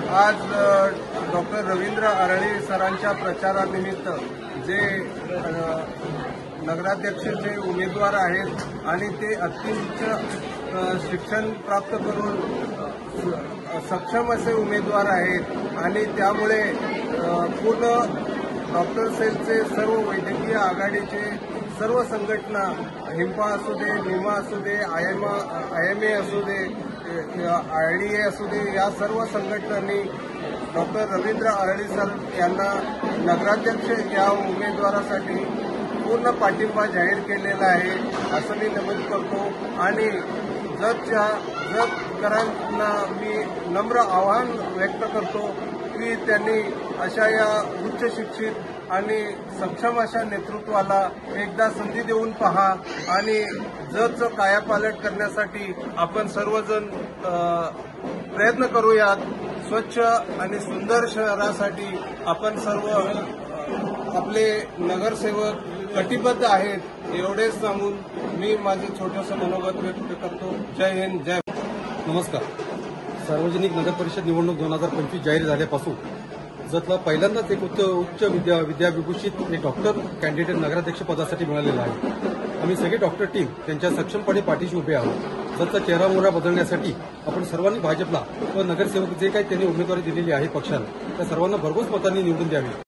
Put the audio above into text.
आज डॉक्टर रवींद्र आरळी सरांच्या प्रचारानिमित्त जे नगराध्यक्षाचे उमेदवार आहेत आणि ते अत्युच्च शिक्षण प्राप्त करून सक्षम असे उमेदवार आहेत आणि त्यामुळे पूर्ण डॉक्टर सेलचे सर्व वैद्यकीय आघाडीचे सर्व संघटना हिंपा असू दे, निमा असू दे, IMA असू दे, IDA असू दे, या सर्व संघटनांनी डॉक्टर रवींद्र आरळी सर यांना नगराध्यक्ष या उमेदवारासाठी पूर्ण पाठिंबा जाहीर केलेला आहे असं मी नमूद करतो आणि जतकरांना मी नम्र आवाहन व्यक्त करतो की त्यांनी अशा या उच्च शिक्षित आणि सक्षम अशा नेतृत्वाला एकदा संधी देऊन पहा आणि जतचं कायापालट करण्यासाठी आपण सर्वजण प्रयत्न करूयात. स्वच्छ आणि सुंदर शहरासाठी आपण सर्व आपले नगरसेवक कटिबद्ध आहेत एवढेच सांगून मी माझे छोटंसं मनोगत व्यक्त करतो. जय हिंद, जय. नमस्कार. सार्वजनिक नगर परिषद निवडणूक 2025 जाहीर झाल्यापासून जतला पहिल्यांदाच एक उच्च विद्याविभूषित एक डॉक्टर कॅन्डिडेट नगराध्यक्ष पदासाठी मिळालेला आहे. आम्ही सगळे डॉक्टर टीम त्यांच्या सक्षमपणे पाठीशी उभे आहोत. जतचा चेहरा मोहरा बदलण्यासाठी आपण सर्वांनी भाजपला व नगरसेवक जे काही त्यांनी उमेदवारी दिलेली आहे पक्षाला त्या सर्वांना भरघोस मतांनी निवडून द्यावी.